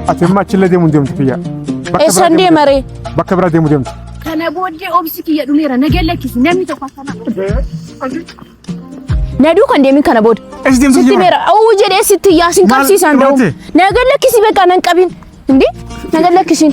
أتما كل دي مديم تفيا سندي مري بكبر دي مديم كان بودي أوبسك يا دميرة نقول لك نمي تفاصيل نادو كان ديمين كان بود ستي ميرا أو وجد ستي ياسين كابسي ساندو نقول لك سي بك أنا كابين عندي نقول لك سين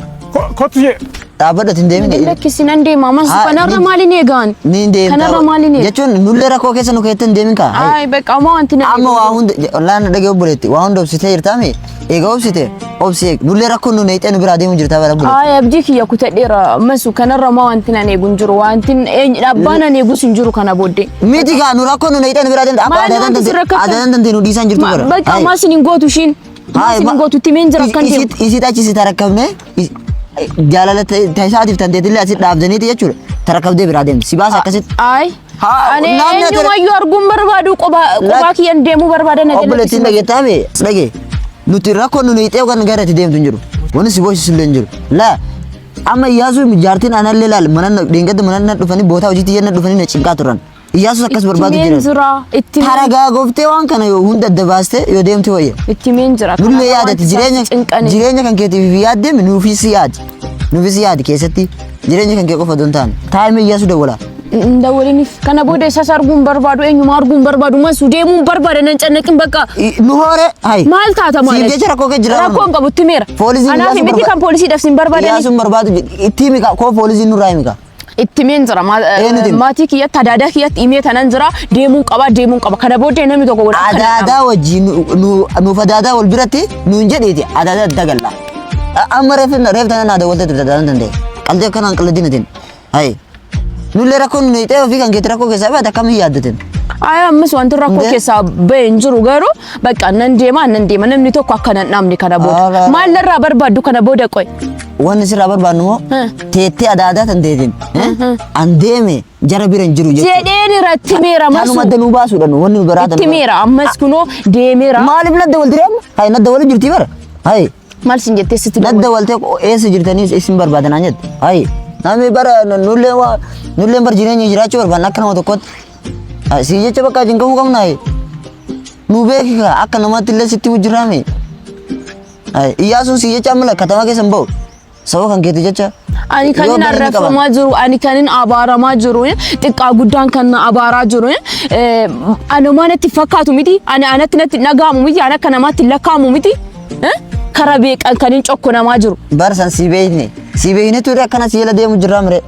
كوتي Abada tindeemi نقول لك سين عندي ماما سبحان رمالي نيجان ninde كان رمالي نيجان jechuun nulle rakkoo keessa nu keetan deemin ka أي بك أما أنت amma waa hunda laan dhagee obboleetti waa hunda obsitee jirtaame eega obsite nulle rakkoo nu neexee nu biraa deemu jirtaa bara obboleetti أي أبجيك يا كتير مسو كان رما أنت نيجون جرو وأنت أبانا نيجون سنجرو كان بودي miti kaa nu rakkoo nu neexee nu biraa deemu adaadan tante nu dhiisaan jirtu bara بك أما سنين قوتو شين سنين قوتو تيمين جرا كان ديم isit achi si tarakabne jaalala taisaatiif tanteetillee asit dhaabdaniiti jechuudha tarakabdee biraa deemti si baasa akkasit أي أنا إني ما يارجون بربادو قبا كيان ديمو بربادا نجلا obboleettiin dhageettaame dhagee nuti rakkoo nu neexee kan gara itti deemtu hin jiru wanni si boosisu hin jiru laa amma iyyaasu jaartiin anallee laal mana dhingada mana dhufanii bootaa hojiitti yenna dhufanii na cinqaa turan iyyaasu akkas barbaadu jira taragaa gooftee waan kana yoo hunda adda baaste yoo deemte wayya ittimeen jira nulle yaadati jireenya kan keetiif yaaddeemi nuufis yaadi keessatti jireenya kan kee qofa don taane taa'ime iyyaasu dawwala እንደወለኒፍ kana booda isa sarguun barbaadu eenyuma arguun barbaadu masu deemuun barbaada nan canneqin bakka nu hore hay maal taata maal si jecha rakkoo kee jira rakkoon qabu ittimeera anaaf miti kan poolisii dafsin barbaadani iyyaasu barbaadu ittimi ka ko poolisii nu raayimi ka ittimeen jira maatii kiyyatti adaadaa kiyyatti himee tanan jira deemuun qaba kana booda namni tokko wal adaadaa wajjin nuuf adaadaa wal biratti nuun jedheeti adaadaa dagalla amma reef tanan adaa walta dadaan dandee qalbii kanaan qalladinatin hay nulle rakkoon nu neexee ofii kan keetti rakkoo keessaa baate akkam hin yaaddatin ay ammas wanti rakkoo keessaa ba'e hin jiru garuu bakka nan deema namni tokko akka nan dhaamne kana booda maal narraa barbaaddu kana booda qoy wanni sirraa barbaadnu moo teettee adaadaa tan teetin an deeme jara bira hin jiru jedheen irratti meera masu kanuma danuu baasuudhaan wanni nu biraatan itti meera ammas kunoo deemeera maaliif nadda wal direema hay nadda wal jirti bara hay maal sin jettee sitti nadda waltee eessa jirtanii isin barbaadanaa jette hay nami bara nulleen bar jireenya jiraachuu barbaan akka nama tokkotti si jecha bakka ajin qabu qabna nu beekika akka namatti illee sitti mujjiraame iyyaasuun si jecha amala katama keessan ba'u saba kan keeti jecha ani kanin arrafamaa jiru ani kanin abaaramaa jiru xiqqaa guddaan kan abaaraa jiru anumaanatti fakkaatu miti anatti natti dhagaamu miti an akka namaatti lakkaamu miti kara beeqan kanin cokko namaa jiru barsan si beekne ture akkana si yala deemu jirraamre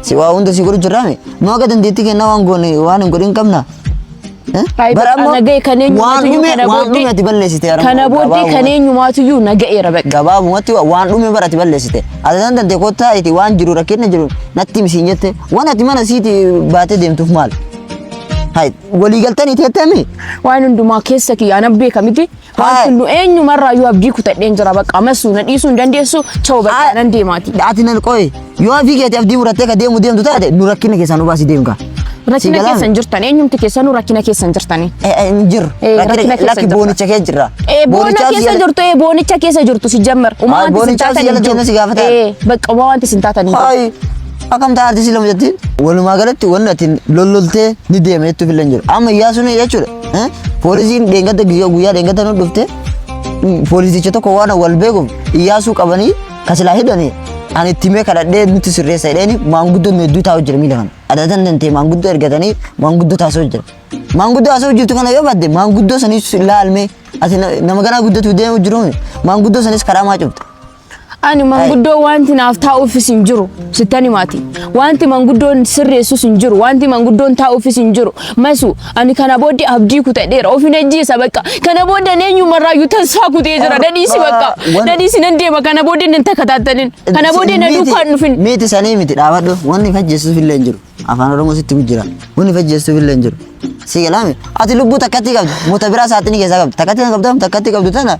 si waa hunda si godhu jirraame nu akka dandeetti kennaa waan hin godhin qabna naga'e waan ati balleessite kana booddee kan eenyumaatiyyuu naga'eera bakka gabaabumatti waan dhume bara ati balleessite adaan dandee kottaa iti waan jiru rakkinna jiru natti misiin jette waan ati mana siiti baatee deemtuuf maal hay walii galtanii teettami waan hundumaa keessa kiyyaan beeka miti waan kullu eenyumarraa yoo abdii kutadheen jira bakka masuu na dhiisuu hin dandeessu cha'u bakka nan deemaati ati nan qoy yoo afii keeti abdii murattee ka deemtu taate nu rakkina keessaa nu baasi deemka rakkina keessan jirtan eenyumti keessanuu rakkina keessan jirtanii jiru lakki boonicha keessa jirra boonicha keessa jirtu boonicha keessa jirtu si jammar boonicha jala deemna si gaafata bakka wanti sin taatan akkam taate si lama jettiin walumaa galatti wanni ati lolloltee ni deema jettuuf illee jiru amma iyyaasuun jechuudha poolisiin deengata guyyaa deengata nu dhufte poolisicha tokko waan wal beekuuf iyyaasuu qabanii kasilaa hidhanii ani itti mee kadhadhee nuti sirreessa jedheeni maanguddoon hedduu taa'u jira miila kana adatan dantee maanguddoo ergatanii maanguddoo taasoo jira maanguddoo taasoo jirtu kana yoo baadde maanguddoo sanis laalmee ati nama ganaa guddatu deemu jiru maanguddoo sanis karaa maa cufte ani manguddoo wanti naaf taa'uufis hin jiru sittani maati wanti manguddoon sirreessus hin jiru wanti manguddoon taa'uufis hin jiru masu ani kana booddee abdii kutadheera ofin ejjiisa bakka kana booddee eenyumarraayyuu tasaa kutee jira dadhiisi bakka dadhiisi nan deema kana booddee nan takkataatanin kana booddee na duukaan dhufin miti sanii miti dhaabadhu wanni fajjeessuuf illee hin jiru afaan oromoo sitti jira wanni fajjeessuuf illee hin jiru si galaame ati lubbuu takkatti qabdu muta biraa saaxinii keessaa qabdu takkatti qabdu tana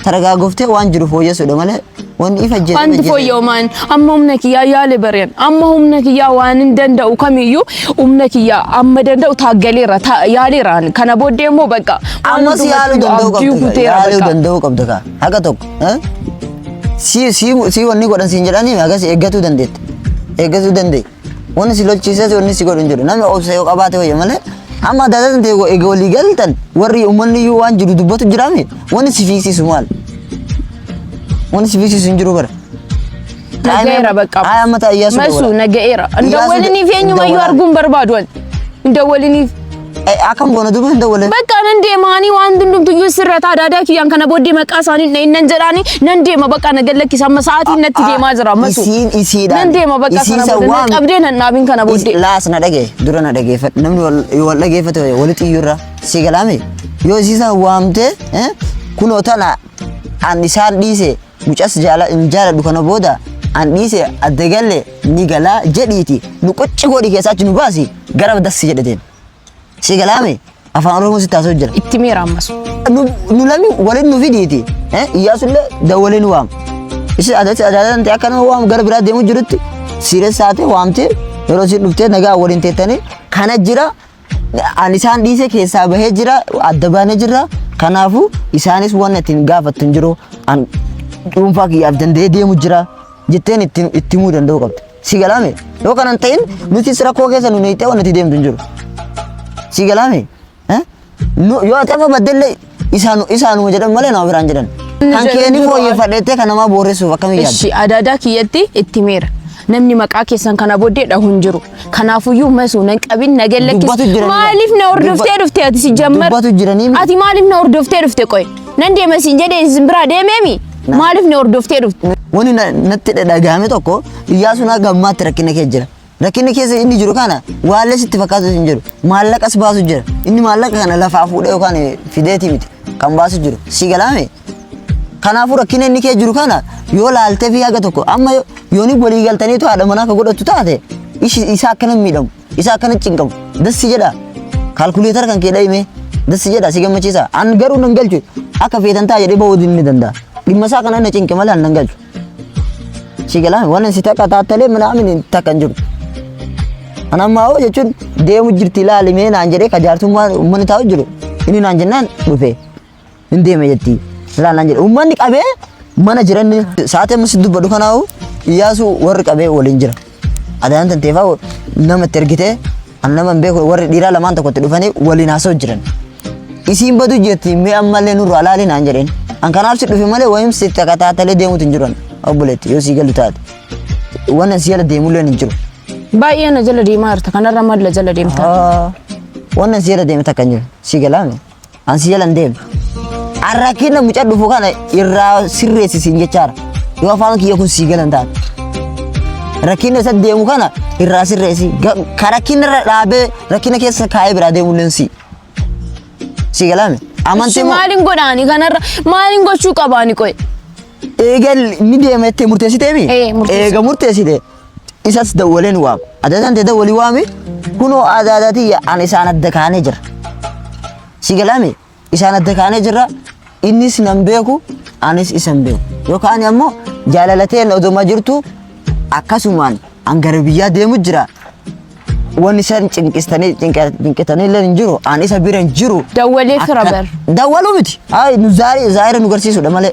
taragaa gooftee waan jiru fooyyessuudha malee wanti fooyyoomaan amma humna kiyyaa yaale bareen amma humna kiyyaa waan hin danda'u kamiyyuu humna kiyyaa amma danda'u taaggaleera yaaleeraan kana booddee immoo bakka amma si yaaluu danda'u qabda ka haga tokko si wanni godhan siin jedhanii agas eeggatuu dandee wanni si lolchiisee wanni si godhu hin jiru namni obsa yoo qabaate wayya malee amma adda dandee eega walii galtan warri uummanni iyyuu waan jiru dubbatu jiraame wanni si fiigsiisu maal wanni si fiisisu hin jiru bara. Nagaera bakka. Ay amma taa iyyasu. Masu nagaera. Ndawwaliniif eenyumayyuu arguun barbaadu wanti. Ndawwaliniif. Akkam goona duuba hin dawwalle. Bakka nan deemaanii waan hundumtuyyuu sirrata adaadaa kiyyaan kana booddee maqaa isaanii nan jedhaanii nan deema bakka na gallakkisa amma sa'aatiin natti deemaa jira masu. Isiidhaan. Nan deema bakka kana booddee qabdee nan dhaabin kana booddee. Laas na dhagee dura na dhageeffadhu namni wal dhageeffate walitti iyyuurra si galaame yoo isiisan waamte kunoo tana an isaan dhiise mucas jaaladhu kana booda an dhiise adda galle ni galaa jedhiiti nu qocci godhi keessaa achi nu baasi gara dassi jedhateen. Si galaame afaan oromoo si taasoo jira. Itti miira ammasu. Nu lami waliin nu fidiiti. Iyyaasullee dawwalee nu waam. Isi adaadan ta'e akka nama waam gara biraa deemu jirutti sirees taate waamte yeroo isin dhuftee nagaa waliin teettanii kana jira an isaan dhiise keessaa bahee jira adda baanee jira kanaafu isaanis waan ittiin gaafattu hin jiru an dhuunfaa kiyyaaf danda'ee deemu jira jetteen itti himuu danda'u qabdi. Si galaame yoo kanan ta'in nuti rakkoo keessa nu neeyitee waan itti deemtu hin jiru. Si galaame yoo tafa baddelle isaanuma jedhan malee nama biraan jedhan kan keeni fooyyeffadheettee kan namaa boorreessuuf akkamiin yaadda. Ishi adaadaa kiyyatti itti miira namni maqaa keessan kana booddee dhahu hin jiru kanaafuyyuu masuu nan qabin na gallakkis maaliif na hordoftee dhufte ati si jammar ati maaliif na hordoftee dhufte qoy nan deema siin jedhee isin biraa deemeemi maaliif na hordoftee dhufte. Wani natti dhagaame tokko Iyyaasuun gammaatti rakkina kee jira. Rakkinni keessa inni jiru kana waalle sitti fakkaatu hin jiru. Maallaqas baasu jira. Inni maallaqa kana lafaa fuudhee yookaan fideetii miti kan baasu jiru. Si galaame. Kanaafuu rakkinni inni kee jiru kana yoo laaltee fi haga tokko amma yooni walii galtanii haadha manaa akka godhattu taate isa akkana miidhamu. Isa akkana cinqamu. Dassi jedha. Kaalkuleetara kan kee dhayime. Dassi jedha si gammachiisa. An garuu nan galchu akka feetan ta'a jedhee bahuu ni danda'a. Dhimma isaa kana na cinqe malee nan galchu. Si galaame waan si takka taatalee minaamin takka hin jiru. Anammaa hoo jechuun deemu jirti ilaalimee naan jedhee kajaartummaa uummanni taa'u jiru inni naan jennaan dhufe hin deeme jetti ilaa naan jedhe uummanni qabee mana jiran sa'aatii ammas dubbadhu kanaahu Iyyaasuu warri qabee waliin jira adaan tanteefaa nama itti ergitee an nama hin beeku warri dhiiraa lamaan tokkotti dhufanii waliin haasa'u jiran isiin badu jetti mee ammallee nurra alaali naan jedheen an kanaaf si dhufe malee wayim si takka taatalee deemuutu hin jiran obboleetti yoo sii galu taate waan si jala deemullee hin jiru. Baay'ee na jala deemaa jirta kanarra maal jala deemta. Wannan si jala deemta kan jiru si galaame an si jala deem. Arrakiina mucaa dhufu kana irraa sirreessisin jechaadha. Yoo afaan kiyya kun si galan taate. Rakkiina isa deemu kana irraa sirreessi. Karakkiina irra dhaabee rakkiina keessa kaa'ee biraa deemulleen si. Si galaame. Amantii maaliin godhaani kanarra maaliin gochuu qabaani qoy. Eegal ni deemettee murteessiteemi. Eega murteessite. Isas dawwaleen waam. Adaadan te dawwali waami kunoo adaadati an isaan adda kaanee jira. Si galaame isaan adda kaanee jira innis nan beeku anis isan beeku. Yookaan ammoo jaalalateen oduma jirtu akkasumaan an gara biyyaa deemu jira. Wanni isaan cinqitanii illee hin jiru an isa bira hin jiru. Dawwalee fira bar. Dawwaluu miti. Ay nu zaahira nu garsiisudha malee.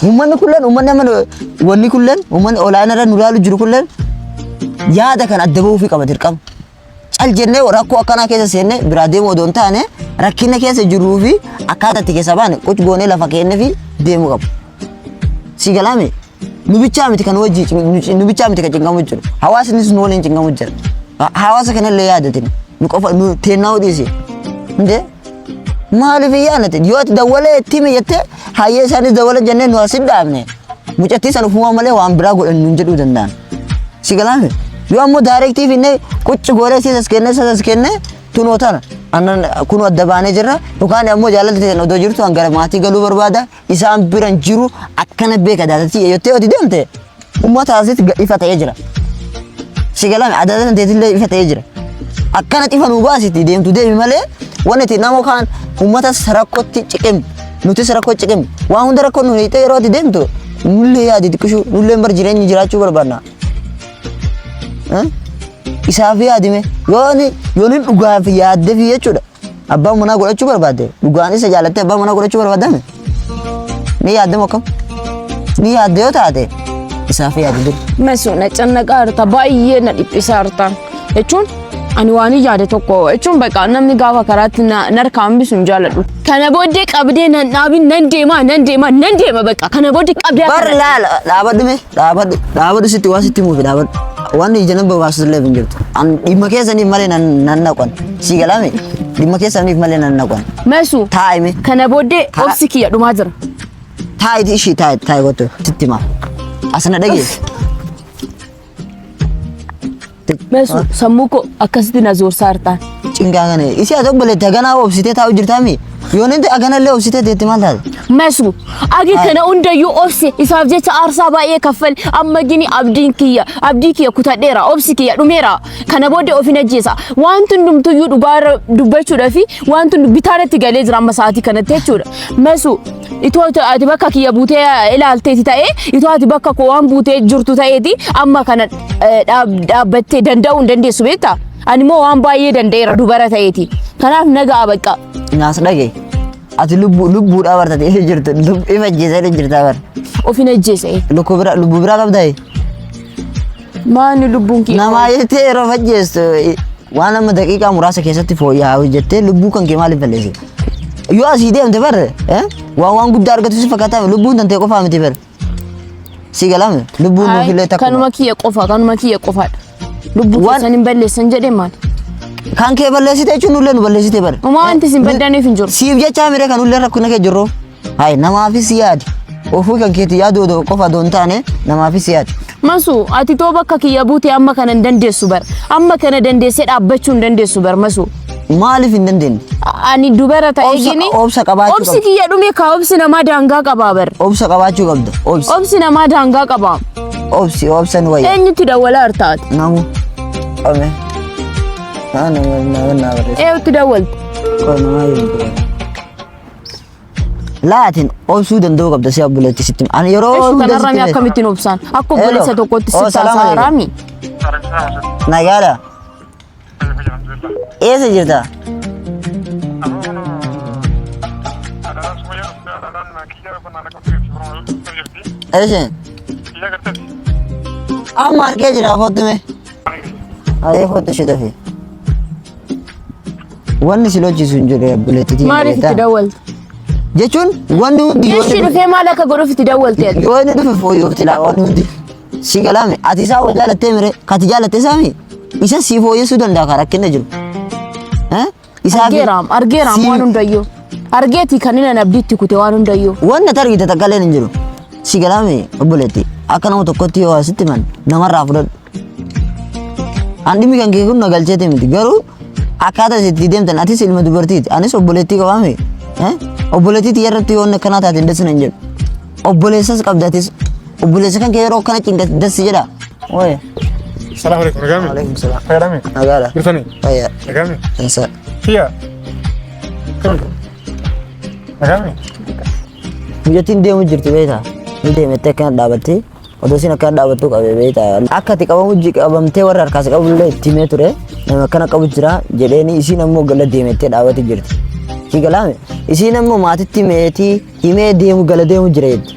Uummanni kulleen uummanni amma wanni kulleen uummanni olaanaa nu laalu jiru kulleen yaada kan adda bahuu fi qaba dirqama. Cal jennee rakkoo akkanaa keessa seenne biraa deemuu odoo hin taane rakkina keessa jirruu fi akkaataa itti keessa baane quc goonee lafa keennee fi deemuu qaba. Si galaame nu bichaa miti kan wajji nu bichaa miti kan cinqamu jiru. Hawaasnis nu waliin cinqamu jira. Hawaasa kanallee yaadatin nu qofa nu teennaa dhiise. Hundee maaliif yaadatin yoo ati dawwalee itti mijattee hayyee isaanis dawwalee jennee nu asin dhaabne mucattii sana ufumaa malee waan biraa godhan nuun jedhuu danda'an. Si galaame yoo ammoo daayirektiif innee qucci gooree sisas kennee tunoo tana annan kun adda baanee jirra yookaan ammoo jaalalli odoo jirtu an gara maatii galuu barbaada isaan biran jiru akkana beeka daatatti yottee oti deemte uummata asitti ifa ta'ee jira. Si galaame adaadan teetillee ifa ta'ee jira. Akkana xifa nu baasiti deemtu deemi malee waan itti nama kaan uummata sarakkootti ciqim nuti sarakkoo ciqim waan hunda rakkoo nu hiitee yeroo ati deemtu nullee yaadi xiqqishu nullee bar jireenyi jiraachuu barbaadna. Isaaf yaadime yooni dhugaaf yaadde fi jechuudha. Abbaan manaa godhachuu barbaadde dhugaan isa jaalattee abbaan manaa godhachuu barbaadame ni yaaddamu akkam ni yaadde yoo taate isaaf yaadde. Meesuu na cannaqaa jirta baay'ee na dhiphisaa jirta jechuun Ani waan yaade tokko jechuun bakka namni gaafa karaatti narka hambisu hin jaaladhu. Kana booddee qabdee nan dhaabin nan deema bakka kana booddee qabdee. Bar laala dhaabadhu sitti waan sitti muufi dhaabadhu. Waan ija nama baasu illee hin jirtu. An dhimma keessaniif malee nan naqan. Si galame dhimma keessaniif malee nan naqan. Meesu Taa'ime. kana booddee obsi kiyya dhumaa jira. Taa'iti ishii taa'e goto sitti maa. Asana dhagee. Meesu sammuu koo akkasitti na zoorsaa jirtaan. Cinqaa kana isi haa obboleetti haganaa obsitee taa'u jirtaami. Yoon inni haganallee obsitee teetti maal taate? Meesu agi kana hundayyuu obsi isaaf jecha aarsaa baay'ee kaffal amma gini abdii kiyya kutadheera obsi kiyya dhumeera kana booddee ofin ajjeesa wanti hundumtuyyuu dhugaarra dubbachuudhaa fi wanti bitaarratti galee jira amma sa'aatii kanatti jechuudha. Meesu itoo ati bakka kiyya buutee ilaalteeti ta'ee itoo ati bakka koo waan buutee jirtu ta'eeti amma kana dhaabbattee danda'uu hin dandeessu beektaa? Ani immoo waan baay'ee danda'eera dubara ta'eeti. Kanaaf nagaa bakka. Naas dhagee. Ati lubbuudhaa bartate ifa jirtu ifa ajjeesee jirtaa bar. Ofin ajjeese. Lubbuu biraa qabdaa? Maani lubbuun kiyya? Namaa jettee yeroo ajjeestu waan amma daqiiqaa muraasa keessatti fooyya'aa hojjettee lubbuu kan kee maaliif balleesse? Yoo asii deemte bar waan guddaa argatu si fakkaata lubbuun tantee qofaa miti bar. Si galame lubbuun nuufillee takka. Kanuma kiyya qofaadha. Lubbuu keessan hin balleessan jedhee maali? Kan kee balleessite jechuun nullee nu balleessite bar. Uma wanti isin baddaneef hin jiru. Siif jecha miree kan nullee rakkina kee jirru. Hayi namaafis yaadi. Ofuu kan keeti yaadu qofa doon taane namaafis yaadi. Masu ati too bakka kiyya buutee amma kana hin dandeessu bar. Amma kana dandeessee dhaabbachuu hin dandeessu bar Masu. Maaliif hin dandeenye? Ani dubara ta'ee gini. Obsa qabaachuu qabda. Obsi kiyya dhume ka obsi namaa daangaa qabaa bar. Obsa qabaachuu qabda. Obsi namaa daangaa qabaa. Obsan wayya. Eenyutti dawwalaa hartaati? Namu. Ame. Eenyutti dawwalti? Laatiin obsuu danda'uu qabda si obboleetti sitti. Ani yeroo kanarraa mi akkamittiin obsaan? Akka obboleessa tokkotti si taasisaaraami. Nagaadha. Eessa jirta? Eeshin? Amma argee jira kottume. Adee kottu ishee tafe. Wanni si lolchiisu hin jiru obboleettii. Maaliif itti dawwalti? Jechuun wanni hundi Ishii dhufee maal akka godhuuf itti dawwalti? yoo inni dhufe fooyyofti laa wanni hundi. Si galame ati isaa wal jaalattee mire kati jaalattee saami isa si fooyyessuu danda'a kan rakkina jiru. Argeeraam waan hundayyuu. Argeeti kan inni abdiitti kute waan hundayyuu. Wanni ati argite takkaillee hin jiru. Si galame obboleetti akka nama tokkotti yoo asitti man namarraa fudhadhu. An dhimmi kan kee kun na galcheete miti garuu akkaataa itti deemtan atis ilma dubartiiti anis obboleettii qabaame. Obboleettii xiyyaarratti yoo akkanaa taate dasina hin jedhu. Obboleessas qabdatis obboleessa kan kee yeroo akkana cinqatti jedha. Oye. Salaamu alaikum. Nagami. Alaikum salaam. Nagami. Nagaadha. Birtani. Ayya. Nagami. Insa. Kiyya. Nagami. Mucattiin deemu jirti beektaa. Ni deemettee akkana dhaabattee odoo isin akkana dhaabattuu qabee beektaa. Akka ati qabamtee warra harkaas qabullee itti himee ture nama akkana qabu jira jedheeni isiin ammoo gala deemettee dhaabatti jirti. Si galame isiin ammoo maatitti himee deemu gala deemu jira jetti.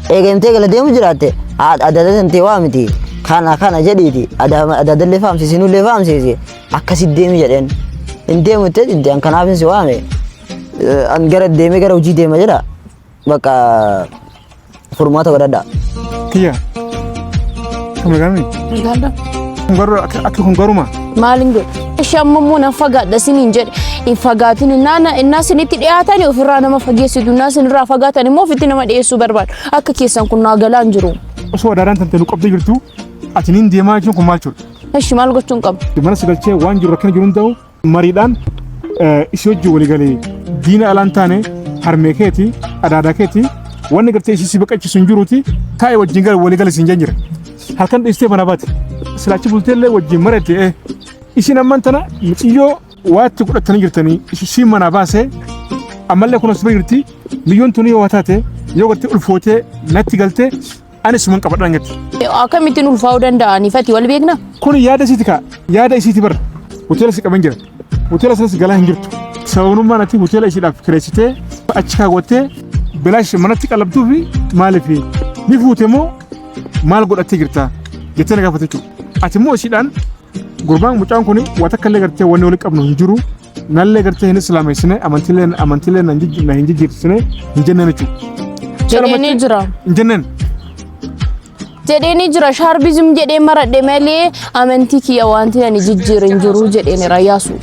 Eegamtee gala deemu jiraatte adadantee waa miti. Kana jedhiiti adadallee faamsiisinullee faamsiisi akkasi deemi jedheen. Hin deemu itti an kanaafin si waame. An gara deemee gara hojii deema jedha. Bakka furmaata godhadha. Kiyya. Nagami. Akka kun garuma. Maaliin godhu? Ishee ammoo na fagaadha siniin jedhe. Hin fagaatin innaa sinitti dhiyaatanii ofirraa nama fageessitu innaa sinirraa fagaatan immoo ofitti nama dhiyeessuu barbaadu. Akka keessan kun naa galaan jiru. Osoo wadaadhaan tantee nu qabdee jirtu ati niin deemaa jechuun kun maal jechuudha? Ishi maal gochuun qaba? Mana sagalchee waan jiru rakkina jiru ta'u mariidhaan isii wajjin walii galee diina alaan taane harmee keeti adaadaa keeti wanni gartee isii si baqachiisu hin jiruuti taa'ee wajjin gara walii galee siin jira. Halkan dhiistee mana baate silaachi bulteellee wajjin marate isin amman tana muciyyoo waatti godhatanii jirtanii isii mana baasee ammallee kun asuma jirti miyyoon tuni yoo taate yoo gartee ulfootee natti galtee ani suman qabadhaan gatti. Akkamittiin ulfaa'uu danda'anii fati wal beekna? Kun yaada isiiti kaa yaada isiiti bar hoteela si qaban jira hoteela sanas galaa hin jirtu sababnummaan ati hoteela isiidhaaf kireessitee achi kaawwattee bilaash manatti qalabtuu fi maaliif ni fuute moo maal godhattee jirta jettee na gaafate jechuudha. Ati immoo isiidhaan gurbaan mucaan kuni wata kallee gartee wanni wali qabnu hin jiru nallee gartee hin islaameessine amantiilee na hin jijjiirsine hin jenneen jechuudha. Jedheenii jira. Hin jenneen. Jedheenii jira shaarbizim jedhee maradhe malee amantii kiyya wanti ani jijjiiru hin jiru jedheen rayyaasu.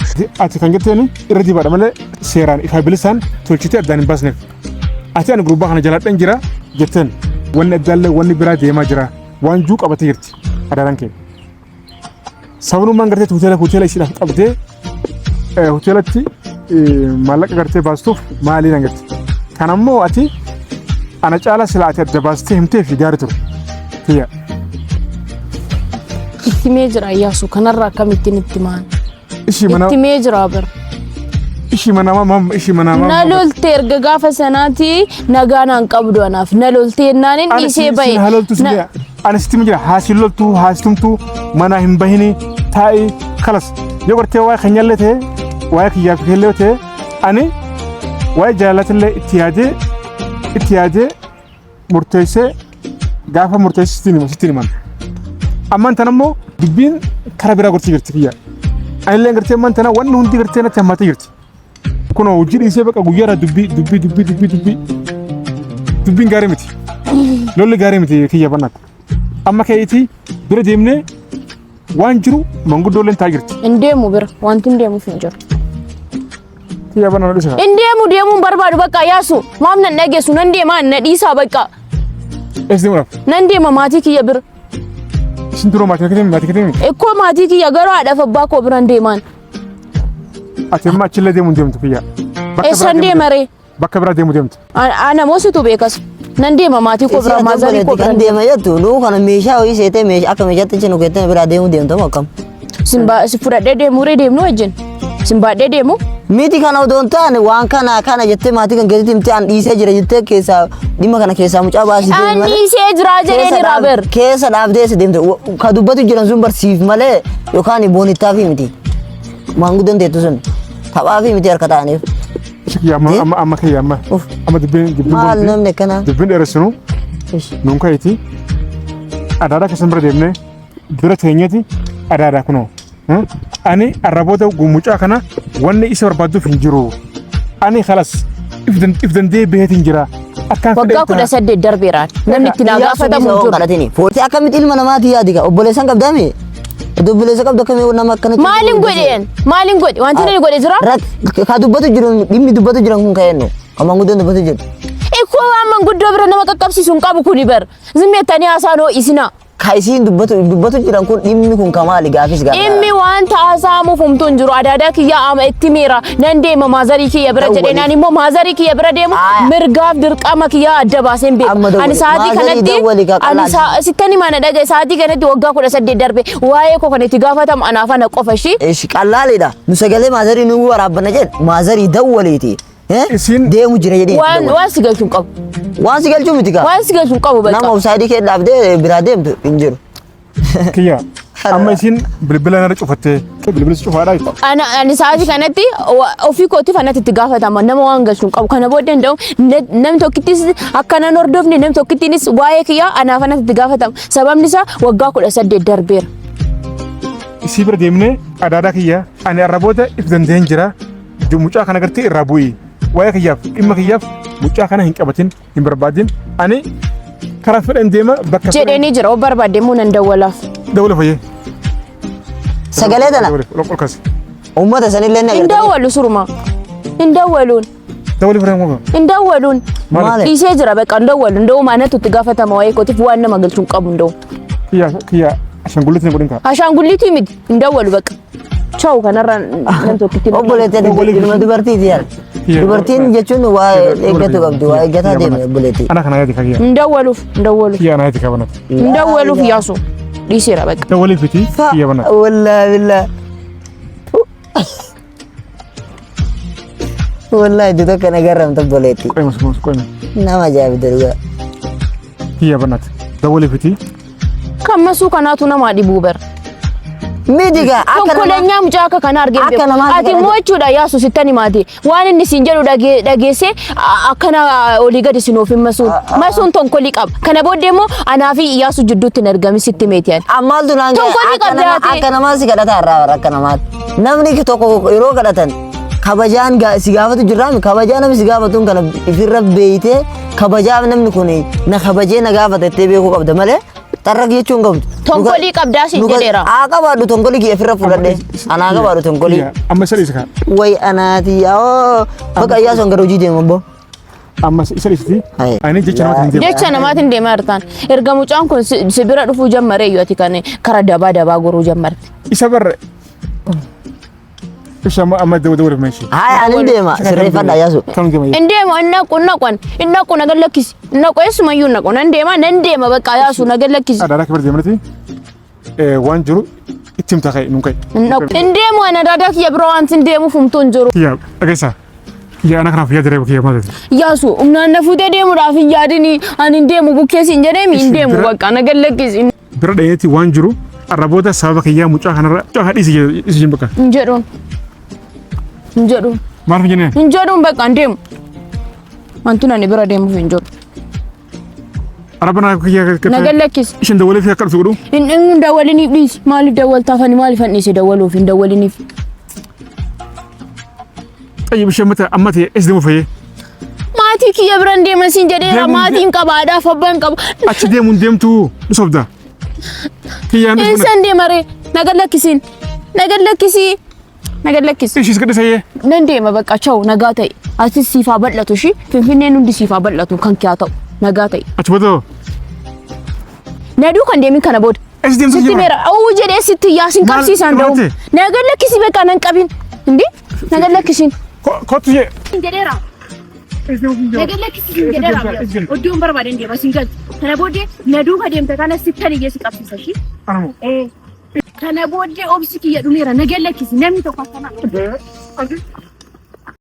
Ati kan jetteeni irra dibaadha malee seeraan ifaa bilisaan tolchitee addaan hin baasneef. Ati ani gurbaa kana jaladhan jira jetteen wanni addaallee wanni biraa deemaa jira waan juu qabatee jirti adaadhaan kee. Sababummaan gartee hoteela ishiidhaaf qabdee hoteelatti maallaqa gartee baastuuf maaliin hangatti. Kan ammoo ati ana caalaa sila ati adda baastee himtee fi gaarii ture. Kiyya. Ittimee jira yaasu kanarraa akkamittiin itti maan. Ittimee jira bar. Ishi manama. Na lolte erga gaafa sanaati nagaa naan qabdu anaaf na lolte naanin dhiisee bahe. Ani sitti jira haasin loltu haastumtu mana hin bahini taa'i kalas yoo gartee waa kan nyaalle ta'e waa kiyyaaf keellee ta'e ani waa jaalatillee itti yaadee murteessee gaafa murteessee sitti himan. Ammaan tan ammoo dubbiin karaa biraa gortii jirti kiyya. Anillee gartee ammaan tana wanni hundi gartee natti hammatee jirti. Kunoo hojii dhiisee baqa guyyaadhaa dubbiin gaarii miti. Lolli gaarii miti kiyya bannaatti. Amma keeyitii bira deemnee waan jiru manguddooleen taa jirti. Hin deemu bira wanti hin deemuuf hin jiru. Kiyya bannaa dhisa. Hin deemuun barbaadu bakka yaasu maam nan dhageessu nan deemaa na dhiisaa bakka. Ees deemuudhaaf? Nan deema maatii kiyya bira. Isin duroo maatii keetiin? Ekkoo maatii kiyya garuu haadhaaf abbaa koo biraan deemaan. Ati amma achillee deemuun deemtu kiyya. Eessan deemaree? Bakka biraa deemtu. Ana moositu beekas. Nan deema maatii koo biraa maazarii koo biraan deema jettu nuu kana meeshaa ho'i seetee akka meeshaatti cinu keettee biraa deemtu akkam. Si fudhadhee deemuree deemnu wajjin. Simbaadhee deemu. Miti kana odoon taane waan kana jettee maatii kan keessatti himtee an dhiisee jira jettee keessaa dhimma kana keessaa mucaa baasitee malee. An dhiisee jira jedhee ni raaber. Keessa dhaabdee si deemte ka dubbatu jiran sun barsiif malee yookaan boonittaa fi miti. Maanguddoon teettu sun taphaa fi miti harka ta'aniif. Amma kiyya amma dubbiin maal namni kana dubbiin dheeressinu nuun ka'iiti adaadaa keessan bira deemnee bira teenyeeti adaadaa kunoo. Ani arraboota mucaa kana wanni isa barbaaduuf hin jiru. Ani khalas if dandee beetiin jira. Waggaa 18 darbeeraan namni itti naa gaafatamu jiru. Foortii akkamitti ilma namaati yaadiga obboleessan qabdaami. Obboleessa qabdu akkamii nama akkanatti. Maaliin godhe wanti inni godhe jira. Ka dubbatu jiru dhimmi dubbatu jiran kun ka'enno. Kan manguddoon dubbatu jiru. Ikkoo waan manguddoo bira nama qaqqabsiisu hin qabu kuni bar. Zimmeettanii haasaan ho'isina. Ka isiin dubbatu jiran kun dhimmi kun kamaali gaafis gaafa. Dhimmi waan taasaamu fumtuun jiru adaadaa kiyya ama itti miira nan deema maazarii kiyya bira jedhee naan immoo maazarii kiyya bira deemu mirgaaf dirqama kiyya adda baaseen beeku. Ani sa'aatii kanatti sittani mana dhagaye sa'aatii kanatti waggaa 18 darbe waa'ee koo kan itti gaafatamu anaaf ana qofa shi. Eeshi qallaaleedha. Nu sagalee maazarii nu waraabbanna jedhe maazarii dawwaleeti. Deemu jira jedhee. Waan si galchuun qabu. Waan si galchuu miti kaa. Waan si galchuun qabu bakka. Nama obsaayidii kee dhaabdee biraa deemtu hin jiru. Kiyya amma isin bilbila nara cufattee bilbilis cufaadhaa jechuudha. Ani sa'aatii kanatti ofii kootiif anatti itti gaafatama nama waan galchuun qabu kana booddee danda'u namni tokkittis akka nan hordofne namni tokkittiinis waa'ee kiyyaa anaaf anatti itti gaafatama sababni isaa waggaa 18 darbeera. Isii bira deemnee adaadaa kiyya ani arraboota if danda'een jira mucaa kana gartee irraa bu'ii. Waa'ee kiyyaaf dhimma kiyyaaf mucaa kana hin qabatin hin barbaadin ani karaa fedhan deema bakka jedhanii jira barbaadde muu nan dawwalaaf. Dawwala fayyee. Sagalee tana. Uummata sanillee ni agartee. Hin dawwalu suruma. Hin dawwaluun. Dawwali fira muka. Hin dawwaluun. Dhiisee jira bakka hin dawwalu ndoo maanatu itti gaafatama waa'ee kootiif waan nama galchuun qabu ndoo. Kiyya ashaangulliitii ni godhin kaa. Ashaangulliitii miti hin dawwalu bakka. Chaawu kanarra nan tokkitti. Obboleettii ilma dubartiiti yaala. Dubartiin jechuun waa eeggatu qabdi waa eeggataa deemee obboleettii. Ana kana yaadi kiyya. Hin dawwaluuf. Kiyya ana yaadi kabanatu. Hin dawwaluuf yaasu. Dhiiseera bakka. Dawwaliif biti kiyya banatu. Wallaahi billaa. Wallaahi iddoo tokko nagarramta obboleettii. Qoyma. Nama ajaa'ibda dhugaa. Kiyya banatu. Dawwaliif biti. Kan masuu kanaatu nama dhibuu bara. Midiga konkoleenyaa mucaa akka kana argee beeku ati immoo jechuudha yaasu sittani maati waan inni siin jedhu dhageesse akkana olii gadi sinoof hin masuun tonkolii qaba kana booddee immoo anaa fi yaasu jidduutti hin argami sitti meetiyaan ammaal duraan akka namaa si kadhataa irraa akka namaatti namni tokko yeroo kadhatan kabajaan si gaafatu jirraami kabajaa namni si gaafatuun kana ifirra beeytee kabajaa namni kun na kabajee na gaafatettee beekuu qabda malee tarraq jechuun qabdu. Tonkolii qabdaa si jedheera. Haa qabaadhu tonkolii kee ifirra fudhadhee anaa qabaadhu tonkolii. Amma sadii isa Way anaati yaa bakka iyyaa son gara hojii deemu abbo. Amma sadii ani jecha namaatiin deema. Jecha namaatiin deema hartaan erga mucaan kun si bira dhufuu jammaree yoo ati kan kara dabaa goruu jammarte. Isa barre. Isha amma dawwada meeshi. Hai ani deema sirreeffadha yaasu. Indeema innaqu naga lakkisi innaqu eessumayyuu innaqu nan deema bakka yaasu naga lakkisi. Adaadhaa kibar deemnati waan jiru itti himta ka'e nuun ka'e. Indeemu ana adaadhaa kiyya biroo wanti indeemuuf humtuun jiru. Kiyya dhageessaa kiyya ana kanaaf yaada reebu kiyya maal yaasu humnaan na fuutee deemuudhaaf hin yaadini ani indeemu bukkeessi hin jedheemi indeemu bakka naga lakkisi. Bira dhayeeti waan jiru arraboota sababa kiyyaa mucaa kanarra mucaa hadhiisi isin bakka. Hinjedhu. Maal jennee? Hinjedhu bakka deemu. Wanti nani bira deemuuf hinjedhu. Arabana kiyya naga lakkisi. Ishin dawwalee fi akka dhufu godhu? Inni dawwaliniif dhiisi. Maaliif dawwaltaafani maaliif handhiise dawwaluuf hin dawwaliniif? Xayyib ishee ammati es deemu fayyee? Maatii kiyya biraan deeman siin jedheera maatiin qabaadhaaf abbaan qaba. Achi deemuun deemtu dhusobda. Kiyyaan eessan deemare naga lakkisiin naga lakkisii. Naga lakkisi. Ishis gadi sayyee. Nan deema bakka chawu nagaa ta'e. Asis siifaa bal'atu shi finfinneen hundi siifaa bal'atu kan kee haa ta'u nagaa ta'e. Achi booda. Naduu kan deemin kana booda. Es deemtu sitti meera awuu jedhee sitti yaasin qabsiisaan da'u. Naga lakkisi bakka nan qabin. Indi naga lakkisiin. Kottu jee. Jedheera. Naga lakkisiin jedheera. Odduun barbaadan deema siin galtu. Kana booddee naduu ka deemte kana sitti haliyyee si qabsiisa shi. Anamoo. Kana booddee obsi kiyya dhumeera naga lakkisi namni tokko akkana.